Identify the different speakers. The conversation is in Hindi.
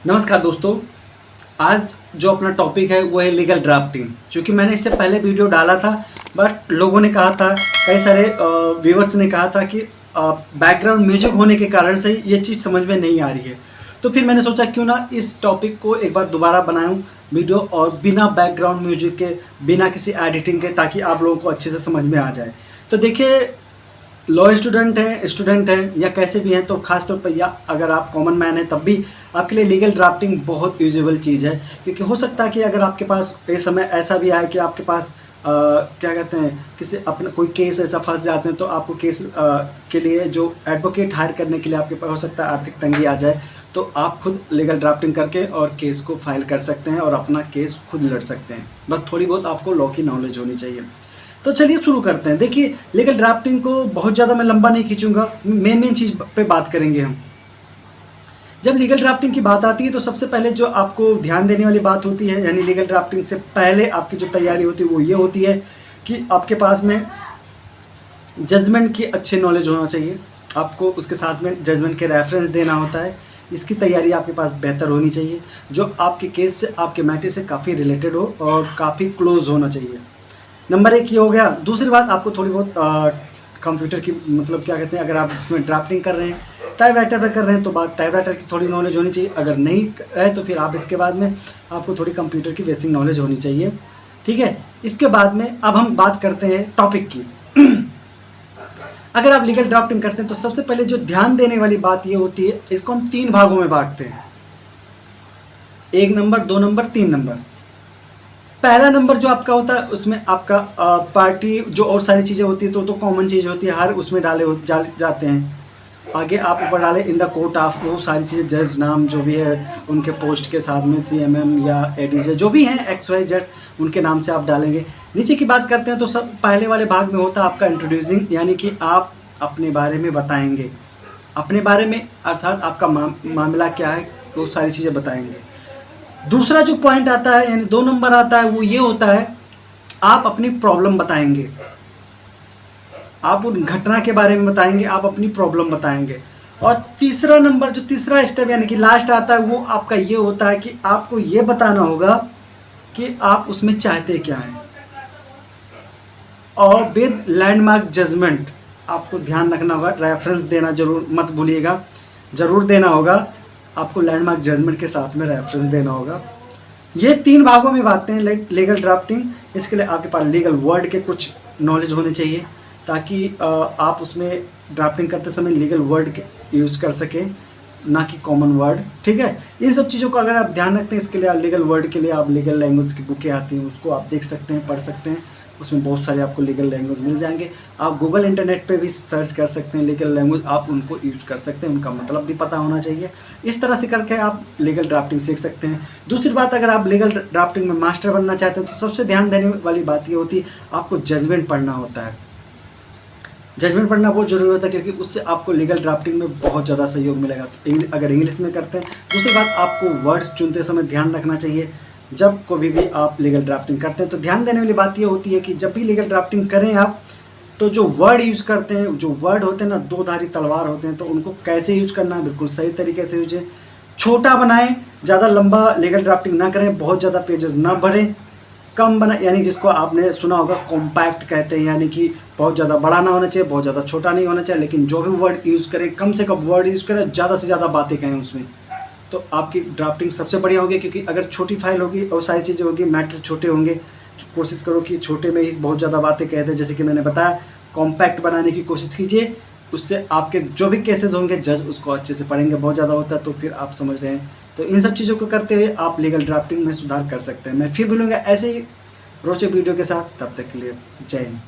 Speaker 1: नमस्कार दोस्तों। आज जो अपना टॉपिक है वो है लीगल ड्राफ्टिंग। क्योंकि मैंने इससे पहले वीडियो डाला था, बट लोगों ने कहा था, कई सारे व्यूवर्स ने कहा था कि बैकग्राउंड म्यूजिक होने के कारण से ये चीज़ समझ में नहीं आ रही है। तो फिर मैंने सोचा क्यों ना इस टॉपिक को एक बार दोबारा बनाऊं वीडियो, और बिना बैकग्राउंड म्यूजिक के, बिना किसी एडिटिंग के, ताकि आप लोगों को अच्छे से समझ में आ जाए। तो देखिए, लॉ स्टूडेंट हैं या कैसे भी हैं, तो खास तौर पर या अगर आप कॉमन मैन हैं तब भी आपके लिए लीगल ड्राफ्टिंग बहुत यूजेबल चीज़ है। क्योंकि हो सकता है कि अगर आपके पास ये समय ऐसा भी आए कि आपके पास क्या कहते हैं, किसी अपना कोई केस ऐसा फंस जाते हैं, तो आपको केस के लिए जो एडवोकेट हायर करने के लिए आपके पास हो सकता है आर्थिक तंगी आ जाए, तो आप खुद लीगल ड्राफ्टिंग करके और केस को फाइल कर सकते हैं और अपना केस खुद लड़ सकते हैं। बस थोड़ी बहुत आपको लॉ की नॉलेज होनी चाहिए। तो चलिए शुरू करते हैं। देखिए, लीगल ड्राफ्टिंग को बहुत ज़्यादा मैं लंबा नहीं खींचूंगा, मेन चीज़ पे बात करेंगे हम। जब लीगल ड्राफ्टिंग की बात आती है तो सबसे पहले जो आपको ध्यान देने वाली बात होती है, यानी लीगल ड्राफ्टिंग से पहले आपकी जो तैयारी होती है वो ये होती है कि आपके पास में जजमेंट की अच्छी नॉलेज होना चाहिए। आपको उसके साथ में जजमेंट के रेफरेंस देना होता है, इसकी तैयारी आपके पास बेहतर होनी चाहिए, जो आपके केस से, आपके मैटर से काफ़ी रिलेटेड हो और काफ़ी क्लोज होना चाहिए। नंबर 1 ये हो गया। दूसरी बात, आपको थोड़ी बहुत कंप्यूटर की, मतलब क्या कहते हैं, अगर आप इसमें ड्राफ्टिंग कर रहे हैं, टाइप राइटर पर कर रहे हैं, तो बात टाइप राइटर की थोड़ी नॉलेज होनी चाहिए। अगर नहीं है तो फिर आप इसके बाद में आपको थोड़ी कंप्यूटर की बेसिक नॉलेज होनी चाहिए। ठीक है, इसके बाद में अब हम बात करते हैं टॉपिक की। अगर आप लीगल ड्राफ्टिंग करते हैं तो सबसे पहले जो ध्यान देने वाली बात ये होती है, इसको हम 3 भागों में बांटते हैं। 1 नंबर, 2 नंबर, 3 नंबर। पहला नंबर जो आपका होता है उसमें आपका पार्टी जो और सारी चीज़ें होती है तो कॉमन चीज़ होती है, हर उसमें जाते हैं। आगे आप ऊपर डाले इन द कोर्ट ऑफ, वो सारी चीज़ें, जज नाम जो भी है उनके पोस्ट के साथ में CMM या ADJ जो भी हैं XYZ, उनके नाम से आप डालेंगे। नीचे की बात करते हैं तो सब पहले वाले भाग में होता है आपका इंट्रोड्यूसिंग, यानी कि आप अपने बारे में बताएंगे, अपने बारे में, अर्थात आपका मामला क्या है, वो सारी चीज़ें बताएंगे। दूसरा जो पॉइंट आता है, यानी 2 नंबर आता है, वो ये होता है आप अपनी प्रॉब्लम बताएंगे, आप उन घटना के बारे में बताएंगे, आप अपनी प्रॉब्लम बताएंगे। और तीसरा नंबर, जो तीसरा स्टेप यानी कि लास्ट आता है, वो आपका ये होता है कि आपको ये बताना होगा कि आप उसमें चाहते क्या हैं, और विद लैंडमार्क जजमेंट। आपको ध्यान रखना होगा, रेफरेंस देना जरूर मत भूलिएगा, ज़रूर देना होगा आपको, लैंडमार्क जजमेंट के साथ में रेफरेंस देना होगा। ये 3 भागों में बांटते हैं लीगल ड्राफ्टिंग। इसके लिए आपके पास लीगल वर्ड के कुछ नॉलेज होने चाहिए, ताकि आप उसमें ड्राफ्टिंग करते समय लीगल वर्ड के यूज़ कर सकें, ना कि कॉमन वर्ड। ठीक है, इन सब चीज़ों को अगर आप ध्यान रखते हैं, इसके लिए लीगल वर्ड के लिए आप लीगल लैंग्वेज की बुकें आती हैं, उसको आप देख सकते हैं, पढ़ सकते हैं। उसमें बहुत सारे आपको लीगल लैंग्वेज मिल जाएंगे। आप गूगल इंटरनेट पे भी सर्च कर सकते हैं लीगल लैंग्वेज, आप उनको यूज कर सकते हैं, उनका मतलब भी पता होना चाहिए। इस तरह से करके आप लीगल ड्राफ्टिंग सीख सकते हैं। दूसरी बात, अगर आप लीगल ड्राफ्टिंग में मास्टर बनना चाहते हैं तो सबसे ध्यान देने वाली बात ये होती है, आपको जजमेंट पढ़ना होता है। जजमेंट पढ़ना बहुत जरूरी होता है, क्योंकि उससे आपको लीगल ड्राफ्टिंग में बहुत ज़्यादा सहयोग मिलेगा। तो अगर इंग्लिश में करते हैं। दूसरी बात, आपको वर्ड्स चुनते समय ध्यान रखना चाहिए, जब कभी भी आप लीगल ड्राफ्टिंग करते हैं तो ध्यान देने वाली बात ये होती है कि जब भी लीगल ड्राफ्टिंग करें आप, तो जो वर्ड यूज़ करते हैं, जो वर्ड होते हैं ना, 2 धारी तलवार होते हैं, तो उनको कैसे यूज करना है, बिल्कुल सही तरीके से यूज है। छोटा बनाएं, ज़्यादा लंबा लीगल ड्राफ्टिंग ना करें, बहुत ज़्यादा पेजेस ना भरें, कम बना, यानी जिसको आपने सुना होगा कॉम्पैक्ट कहते हैं, यानी कि बहुत ज़्यादा बड़ा ना होना चाहिए, बहुत ज़्यादा छोटा नहीं होना चाहिए, लेकिन जो भी वर्ड यूज़ करें, कम से कम वर्ड यूज़ करें, ज़्यादा से ज़्यादा बातें कहें उसमें, तो आपकी ड्राफ्टिंग सबसे बढ़िया होगी। क्योंकि अगर छोटी फाइल होगी और सारी चीज़ें होगी, मैटर छोटे होंगे, कोशिश करो कि छोटे में ही बहुत ज़्यादा बातें कहते हैं। जैसे कि मैंने बताया, कॉम्पैक्ट बनाने की कोशिश कीजिए, उससे आपके जो भी केसेस होंगे जज उसको अच्छे से पढ़ेंगे। बहुत ज़्यादा होता है तो फिर आप समझ रहे हैं। तो इन सब चीज़ों को करते हुए आप लीगल ड्राफ्टिंग में सुधार कर सकते हैं। मैं फिर मिलूँगा ऐसे ही रोचक वीडियो के साथ, तब तक के लिए जय हिंद।